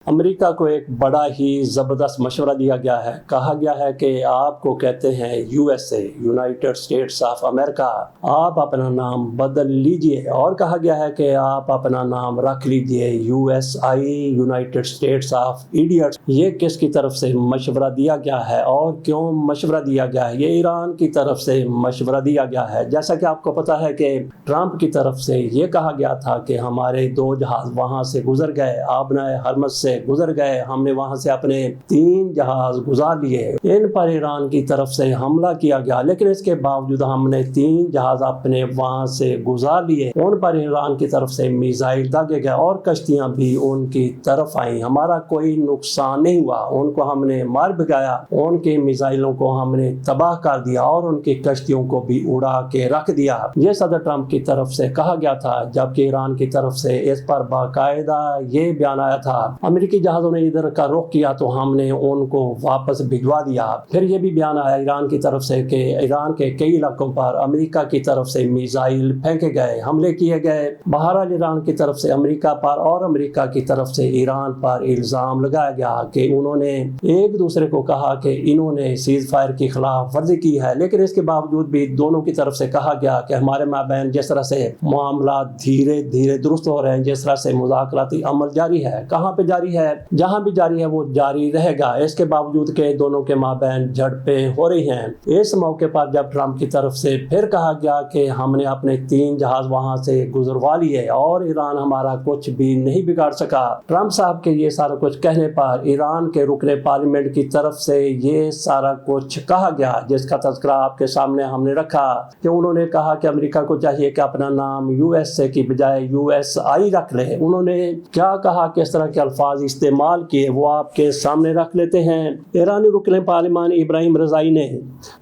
امریکہ کو ایک بڑا ہی زبردست مشورہ دیا گیا ہے. کہا گیا ہے کہ آپ کو کہتے ہیں USA United States of America, آپ اپنا نام بدل لیجئے، اور کہا گیا ہے کہ آپ اپنا نام رکھ لیجئے USI United States of idiots. یہ کس کی طرف سے مشورہ دیا گیا ہے اور کیوں مشورہ دیا گیا ہے؟ یہ ایران کی طرف سے مشورہ دیا گیا ہے. جیسا کہ آپ کو پتا ہے کہ ٹرمپ کی طرف سے یہ کہا گیا تھا کہ ہمارے 2 جہاز وہاں سے گزر گئے، آبنائے ہرمز سے گزر گئے، ہم نے وہاں سے اپنے 3 جہاز گزار لیے. ان پر ایران کی طرف سے حملہ کیا گیا، لیکن اس کے باوجود ہم نے 3 جہاز اپنے وہاں سے گزار لیے. ان پر ایران کی طرف سے میزائل داغے گئے اور کشتیاں بھی ان کی طرف آئیں. ہمارا کوئی نقصان نہیں ہوا، ان کو ہم نے مار بھگایا، ان کے میزائلوں کو ہم نے تباہ کر دیا اور ان کی کشتیوں کو بھی اڑا کے رکھ دیا. یہ صدر ٹرمپ کی طرف سے کہا گیا تھا، جبکہ ایران کی طرف سے اس پر باقاعدہ یہ بیان آیا تھا امریکی جہازوں نے ادھر کا رخ کیا تو ہم نے ان کو واپس بھجوا دیا. پھر یہ بھی بیان آیا ایران کی طرف سے کہ ایران کے کئی علاقوں پر امریکہ کی طرف سے میزائل پھینکے گئے، حملے کیے گئے. بہرحال ایران کی طرف سے امریکہ پر اور امریکہ کی طرف سے ایران پر الزام لگایا گیا کہ انہوں نے ایک دوسرے کو کہا کہ انہوں نے سیز فائر کی خلاف ورزی کی ہے. لیکن اس کے باوجود بھی دونوں کی طرف سے کہا گیا کہ ہمارے مابین جس طرح سے معاملات دھیرے دھیرے درست ہو رہے ہیں، جس طرح سے مذاکراتی عمل جاری ہے، کہاں پہ جاری ہے، جہاں بھی جاری ہے وہ جاری رہے گا. اس کے باوجود کہ دونوں کے مابین جھڑپیں ہو رہی ہیں. اس موقع پر جب ٹرمپ کی طرف سے پھر کہا گیا کہ ہم نے اپنے 3 جہاز وہاں سے گزروا لیے اور ایران ہمارا کچھ بھی نہیں بگاڑ سکا. ٹرمپ صاحب کے یہ سارا کچھ کہنے پر ایران کے رکن پارلیمنٹ کی طرف سے یہ سارا کچھ کہا گیا، جس کا تذکرہ آپ کے سامنے ہم نے رکھا کہ انہوں نے کہا کہ امریکہ کو چاہیے کہ اپنا نام USA کی بجائے USI رکھ لے. انہوں نے کیا کہا، کس طرح کے الفاظ استعمال کیے، وہ آپ کے سامنے رکھ لیتے ہیں. ایرانی رکن پارلیمان ابراہیم رضائی نے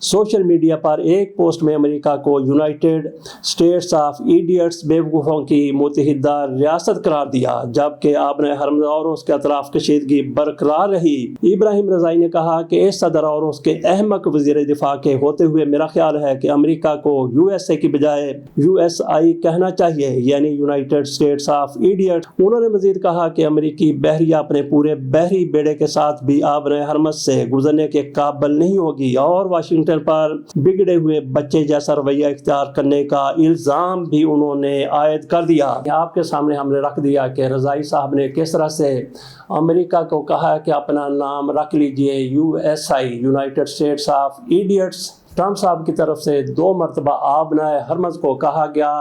سوشل میڈیا پر ایک پوسٹ میں امریکہ کو یونائٹڈ اسٹیٹس آف ایڈیٹس بیوقوفوں کی متحدہ ریاست قرار دیا، جبکہ آبنائے حرم اور اس کے اطراف کشیدگی برقرار رہی. ابراہیم رضائی نے کہا کہ اس صدر اور اس کے احمق وزیر دفاع کے ہوتے ہوئے میرا خیال ہے کہ امریکہ کو USA کی بجائے USI کہنا چاہیے، یعنی یونائٹڈ اسٹیٹس آف ایڈیٹ. انہوں نے مزید کہا کہ امریکی بحریہ اپنے پورے بحری بیڑے کے ساتھ بھی آبنائے حرمز سے گزرنے کے قابل نہیں ہوگی اور واشنگٹن پر بگڑے ہوئے بچے جیسا رویہ اختیار کرنے کا الزام بھی انہوں نے عائد کر دیا. آپ کے سامنے ہم نے رکھ دیا کہ رضائی صاحب نے کس طرح سے امریکہ کو کہا کہ اپنا نام رکھ لیجئے USI United States of idiots. Trump صاحب کی طرف سے 2 مرتبہ آبنائے حرمز کو کہا گیا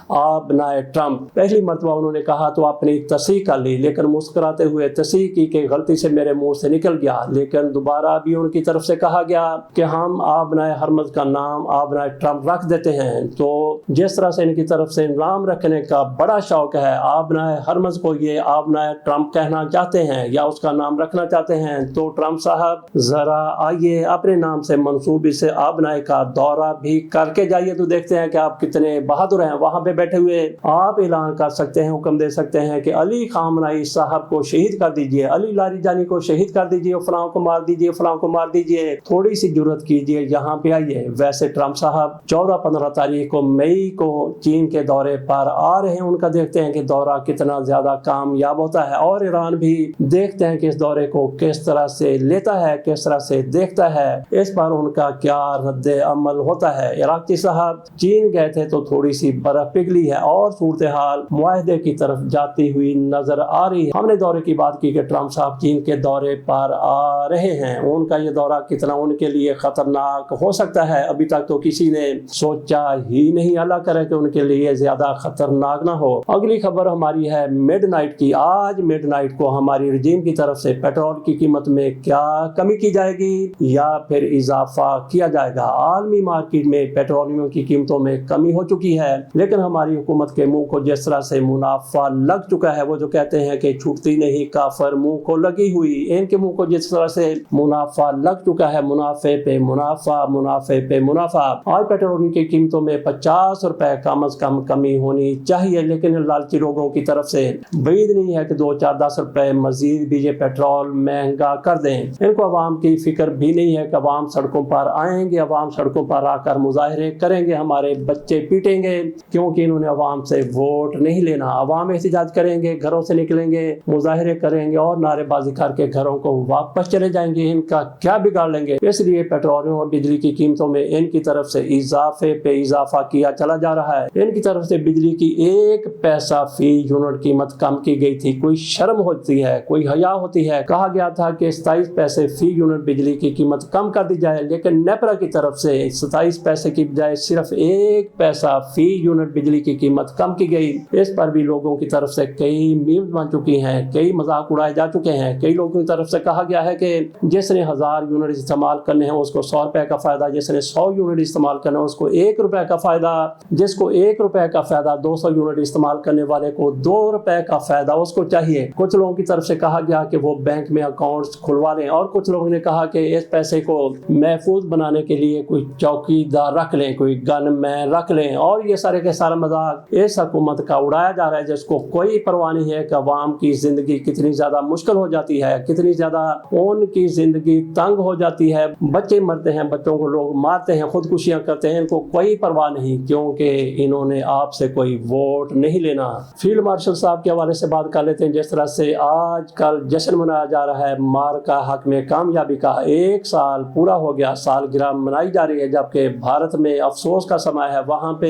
آبنائے ٹرمپ. پہلی مرتبہ انہوں نے کہا تو اپنی تصحیح کر لی، لیکن مسکراتے ہوئے تصحیح کی کہ غلطی سے میرے منہ سے نکل گیا. لیکن دوبارہ بھی ان کی طرف سے کہا گیا کہ ہم آبنائے حرمز کا نام آبنائے ٹرمپ رکھ دیتے ہیں. تو جس طرح سے ان کی طرف سے نام رکھنے کا بڑا شوق ہے، آبنائے حرمز کو یہ آبنائے ٹرمپ کہنا چاہتے ہیں یا اس کا نام رکھنا چاہتے ہیں. تو ٹرمپ صاحب ذرا آئیے اپنے نام سے منسوبی سے آبنائے کا دورہ بھی کر کے جائیے تو دیکھتے ہیں کہ آپ کتنے بہادر ہیں. وہاں پہ بیٹھے ہوئے آپ اعلان کر سکتے ہیں، حکم دے سکتے ہیں کہ علی خامنہئی صاحب کو شہید کر دیجئے، علی لاریجانی کو شہید کر دیجئے، فلاں کو مار دیجئے، فلاں کو مار دیجئے. تھوڑی سی جرات کیجئے، یہاں پہ آئیے. ویسے ٹرمپ صاحب 14-15 تاریخ کو مئی کو چین کے دورے پر آ رہے ہیں. ان کا دیکھتے ہیں کہ دورہ کتنا زیادہ کامیاب ہوتا ہے اور ایران بھی دیکھتے ہیں کہ اس دورے کو کس طرح سے لیتا ہے، کس طرح سے دیکھتا ہے، اس پر ان کا کیا رد عمل ہوتا ہے. عراقی صاحب چین گئے تھے تو تھوڑی سی برف پگھلی ہے اور صورتحال معاہدے کی طرف جاتی ہوئی نظر آ رہی ہے. ہم نے دورے کی بات کی کہ ٹرمپ صاحب چین کے دورے پر آ رہے ہیں. ان کا یہ دورہ کتنا ان کے لیے خطرناک ہو سکتا ہے ابھی تک تو کسی نے سوچا ہی نہیں. اللہ کرے کہ ان کے لیے زیادہ خطرناک نہ ہو. اگلی خبر ہماری ہے مڈ نائٹ کی. آج مڈ نائٹ کو ہماری رجیم کی طرف سے پیٹرول کی قیمت میں کیا کمی کی جائے گی یا پھر اضافہ کیا جائے گا. عالمی مارکیٹ میں پیٹرولیم کی قیمتوں میں کمی ہو چکی ہے، لیکن ہماری حکومت کے منہ کو جس طرح سے منافع لگ چکا ہے، وہ جو کہتے ہیں کہ چھوٹتی نہیں کافر منہ کو لگی ہوئی، ان کے منہ کو جس طرح سے منافع لگ چکا ہے، منافع پہ منافع، منافع پہ منافع. آج پیٹرولیم کی قیمتوں میں 50 روپے کم از کم کمی ہونی چاہیے، لیکن لالچی لوگوں کی طرف سے بعید نہیں ہے کہ 2-4-10 روپے مزید بھی یہ پیٹرول مہنگا کر دیں. ان کو عوام کی فکر بھی نہیں ہے کہ عوام سڑکوں پر آئیں گے عوام سڑکوں پر آ کر مظاہرے کریں گے, ہمارے بچے پیٹیں گے کیونکہ انہوں نے عوام سے ووٹ نہیں لینا. عوام احتجاج کریں گے, گھروں سے نکلیں گے, مظاہرے کریں گے اور نعرے بازی کر کے گھروں کو واپس چلے جائیں گے. ان کا کیا بگاڑ لیں گے؟ اس لیے پیٹرولوں اور بجلی کی قیمتوں میں ان کی طرف سے اضافے پہ اضافہ کیا چلا جا رہا ہے. ان کی طرف سے بجلی کی 1 پیسہ فی یونٹ قیمت کم کی گئی تھی. کوئی شرم ہوتی ہے, کوئی حیا ہوتی ہے؟ کہا گیا تھا کہ 27 پیسے فی یونٹ بجلی کی قیمت کم کر دی جائے, لیکن نیپرا کی طرف سے 27 پیسے کی بجائے صرف 1 پیسہ فی یونٹ بجلی کی قیمت کم کی گئی. اس پر بھی لوگوں کی طرف سے کئی میمز بن چکی ہیں, کئی مذاق اڑائے جا چکے ہیں. کئی لوگوں کی طرف سے کہا گیا ہے کہ جس نے 1000 یونٹ استعمال کرنے ہیں اس کو 100 روپے کا فائدہ, جس نے 100 یونٹ استعمال کرنا ہے اس کو 1 روپے کا فائدہ, جس کو 1 روپے کا فائدہ 200 یونٹ استعمال کرنے والے کو 2 روپے کا فائدہ اس کو چاہیے. کچھ لوگوں کی طرف سے کہا گیا کہ وہ بینک میں اکاؤنٹس کھلوا لیں, اور کچھ لوگوں نے کہا کہ اس پیسے کو محفوظ بنانے کے لیے کوئی چوکیدار رکھ لیں, کوئی گن مین رکھ لیں. اور یہ سارے کے سارا مذاق اس حکومت کا اڑایا جا رہا ہے جس کو کوئی پرواہ نہیں ہے کہ عوام کی زندگی کتنی زیادہ مشکل ہو جاتی ہے, کتنی زیادہ ان کی زندگی تنگ ہو جاتی ہے. بچے مرتے ہیں, بچوں کو لوگ مارتے ہیں, خودکشیاں کرتے ہیں, ان کو کوئی پرواہ نہیں کیونکہ انہوں نے آپ سے کوئی ووٹ نہیں لینا. فیلڈ مارشل صاحب کے حوالے سے بات کر لیتے ہیں. جس طرح سے آج کل جشن منایا جا رہا ہے مارکا حق میں کامیابی کا, 1 سال پورا ہو گیا, سالگرہ منائی جا رہی ہے, جبکہ بھارت میں افسوس کا سماں ہے, وہاں پہ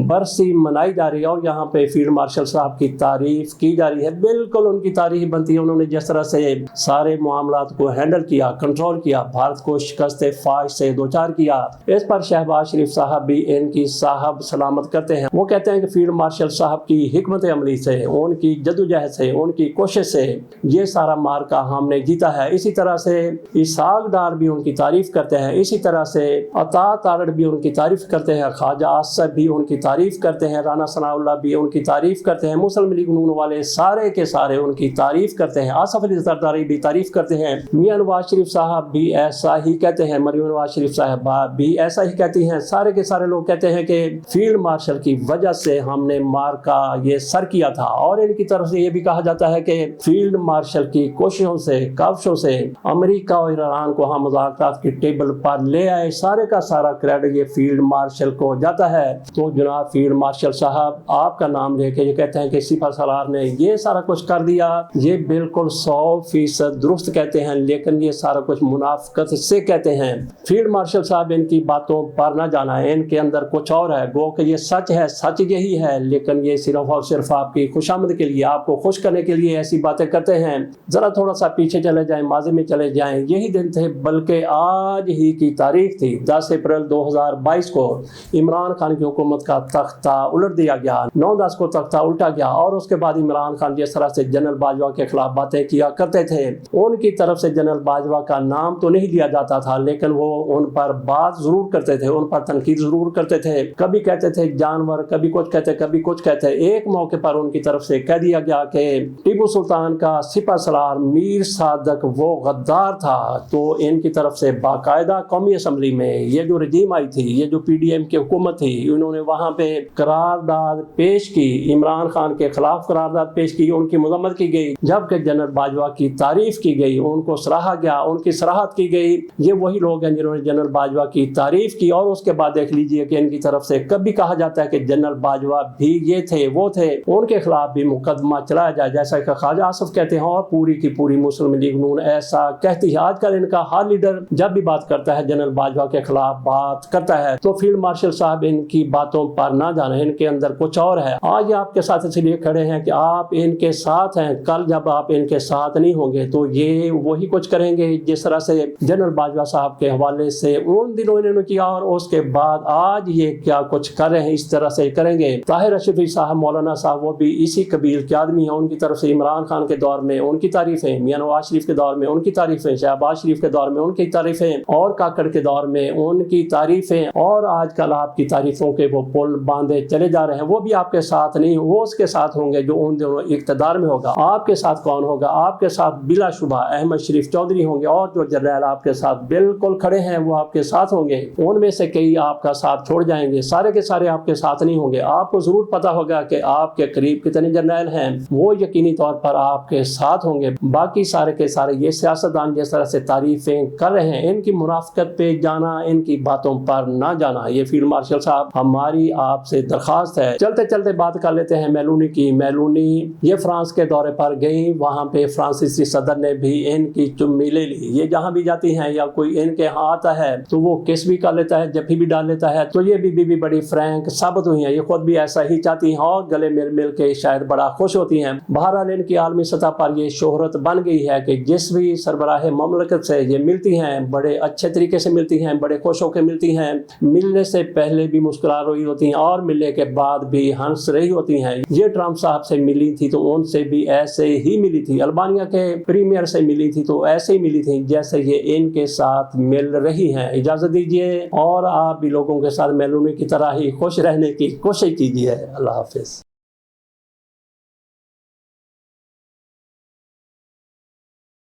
برسی منائی جا رہی ہے اور یہاں پہ فیلڈ مارشل صاحب کی تعریف کی جا رہی ہے. بالکل ان کی تعریف بنتی ہے. انہوں نے جس طرح سے سارے معاملات کو ہینڈل کیا, کنٹرول کیا, بھارت کو شکست فاش سے دوچار کیا, اس پر شہباز شریف صاحب بھی ان کی صاحب سلامت کرتے ہیں. وہ کہتے ہیں کہ فیلڈ مارشل صاحب کی حکمت عملی سے, ان کی جدوجہد سے, ان کی کوشش سے یہ سارا مارکا ہم نے جیتا ہے. اسی طرح سے اسحاق ڈار بھی ان کی تعریف کرتے ہیں, اسی طرح سے عطا تارڑ بھی ان کی تعریف کرتے ہیں, خواجہ آصف بھی ان کی تعریف کرتے ہیں, رانا ثناء اللہ بھی ان کی تعریف کرتے ہیں, مسلم لیگ نون والے سارے کے سارے ان کی تعریف کرتے ہیں, آصف علی زرداری بھی تعریف کرتے ہیں, میاں نواز شریف صاحب بھی ایسا ہی کہتے ہیں, مریم نواز شریف صاحبہ بھی ایسا ہی کہتی ہیں. سارے کے سارے لوگ کہتے ہیں کہ فیلڈ مارشل کی وجہ سے ہم نے مارکا یہ سر کیا تھا. اور ان کی طرف سے یہ بھی کہا جاتا ہے کہ فیلڈ مارشل کی کوششوں سے, کاوشوں سے امریکہ اور ایران کو ہم مذاکرات کی ٹیبل پر لے آئے. سارے کا سارا کریڈٹ یہ فیلڈ مارشل کو جاتا ہے. تو جناب فیلڈ مارشل صاحب آپ کا نام لے کے یہ کہتے ہیں کہ سپہ سالار نے یہ سارا کچھ کر دیا, یہ بالکل 100% درست کہتے ہیں, لیکن یہ سارا کچھ منافقت سے کہتے ہیں. فیلڈ مارشل صاحب ان کی باتوں پر نہ جانا ہے, ان کے اندر کچھ اور ہے. گو کہ یہ سچ ہے, سچ یہی ہے, لیکن یہ صرف اور صرف آپ کی خوشامد کے لیے, آپ کو خوش کرنے کے لیے ایسی باتیں کرتے ہیں. ذرا تھوڑا سا پیچھے چلے جائیں, ماضی میں چلے جائیں. یہی دن تھے, بلکہ آج ہی کی تاریخ تھی, 10 اپریل 2022 کو عمران خان کی حکومت کا تختہ الٹ دیا گیا. 9/10 کو تختہ الٹا گیا, اور اس کے بعد عمران خان جس طرح سے جنرل باجوہ کے خلاف باتیں کیا کرتے تھے, ان کی طرف سے جنرل باجوہ کا نام تو نہیں لیا جاتا تھا, لیکن وہ ان پر بات ضرور کرتے تھے, ان پر تنقید ضرور کرتے تھے. کبھی کہتے تھے جانور, کبھی کچھ کہتے, کبھی کچھ کہتے. ایک موقع پر ان کی طرف سے کہہ دیا گیا کہ ٹیپو سلطان کا سپہ سالار میر صادق وہ غدار تھا. تو ان کی طرف سے باقاعدہ قومی اسمبلی میں یہ جو رجیم آئی تھی, یہ جو PDM کی حکومت تھی, انہوں نے وہاں پہ قرارداد پیش کی, عمران خان کے خلاف قرارداد پیش کی, ان کی مذمت کی گئی, جبکہ جنرل باجوہ کی تعریف کی گئی, ان کو سراہا گیا, ان کی سراہت کی گئی. یہ وہی لوگ ہیں جنہوں نے جنرل باجوہ کی تعریف کی, اور اس کے بعد دیکھ لیجئے کہ ان کی طرف سے کبھی کہا جاتا ہے کہ جنرل باجوہ بھی یہ تھے, وہ تھے, ان کے خلاف بھی مقدمہ چلایا جائے, جیسا کہ خواجہ آصف کہتے ہیں, اور پوری کی پوری مسلم لیگ نون ایسا کہتی ہے. آج کل ان کا ہر لیڈر جب بھی بات کرتا ہے جنرل باجوہ کے خلاف بات کرتا ہے. تو فیلڈ مارشل صاحب ان کی باتوں پر نہ جانے, ان کے اندر کچھ اور ہے. آج آپ کے ساتھ اس لیے کھڑے ہیں کہ آپ ان کے ساتھ ہیں, کل جب آپ ان کے ساتھ نہیں ہوں گے تو یہ وہی کچھ کریں گے جس طرح سے جنرل باجوہ صاحب کے حوالے سے ان دنوں انہوں نے کیا, اور اس کے بعد آج یہ کیا کچھ کر رہے ہیں اس طرح سے کریں گے. طاہر اشرفی صاحب, مولانا صاحب, وہ بھی اسی قبیل کے آدمی ہیں. ان کی طرف سے عمران خان کے دور میں ان کی تعریفیں, میاں نواز شریف کے دور میں ان کی تعریفیں, شہباز شریف کے دور میں ان کی تعریفیں, اور کاکڑ کے دور میں ان کی تعریفیں, اور آج کل آپ کی تعریفوں کے وہ پل باندھے چلے جا رہے ہیں. وہ بھی آپ کے ساتھ نہیں, وہ اس کے ساتھ ہوں گے جو ان دنوں اقتدار میں ہوگا. آپ کے ساتھ کون ہوگا؟ آپ کے ساتھ بلا شبہ احمد شریف چودھری ہوں گے, اور جو جرنیل آپ کے ساتھ بالکل کھڑے ہیں وہ آپ کے ساتھ ہوں گے. ان میں سے کئی آپ کا ساتھ چھوڑ جائیں گے, سارے کے سارے آپ کے ساتھ نہیں ہوں گے. آپ کو ضرور پتا ہوگا کہ آپ کے قریب کتنے جرنیل ہیں, وہ یقینی طور پر آپ کے ساتھ ہوں گے. باقی سارے کے سارے یہ سیاستدان جس طرح سے تعریفیں کر رہے ہیں, ان کی منافقت پہ جانا, ان کی باتوں پر نہ جانا. یہ فیلڈ مارشل صاحب ہماری آپ سے درخواست ہے. چلتے چلتے بات کر لیتے ہیں میلونی کی. میلونی یہ فرانس کے دورے پر گئی, وہاں پہ فرانسیسی صدر نے بھی ان کی چمی لے لی. یہ جہاں بھی جاتی ہیں یا کوئی ان کے ہاں آتا ہے تو وہ کس بھی کر لیتا ہے, جفی بھی ڈال لیتا ہے. تو یہ بھی بڑی فرینک ثابت ہوئی ہیں, یہ خود بھی ایسا ہی چاہتی ہیں اور گلے مل کے شاید بڑا خوش ہوتی ہیں. بہرحال ان کی عالمی سطح پر یہ شہرت بن گئی ہے کہ جس بھی سربراہ مملکت سے یہ ملتی ہیں بڑے اچھے طریقے سے ملتی ہیں, بڑے خوش ہو کے ملتی ہیں. ملنے سے پہلے بھی مسکرا رہی ہوتی ہیں اور ملنے کے بعد بھی ہنس رہی ہوتی ہیں. یہ ٹرمپ صاحب سے ملی تھی تو ان سے بھی ایسے ہی ملی تھی. البانیہ کے پریمیئر سے ملی تھی تو ایسے ہی ملی تھی جیسے یہ ان کے ساتھ مل رہی ہیں. اجازت دیجیے اور آپ بھی لوگوں کے ساتھ میلونی کی طرح ہی خوش رہنے کی کوشش کیجیے. اللہ حافظ.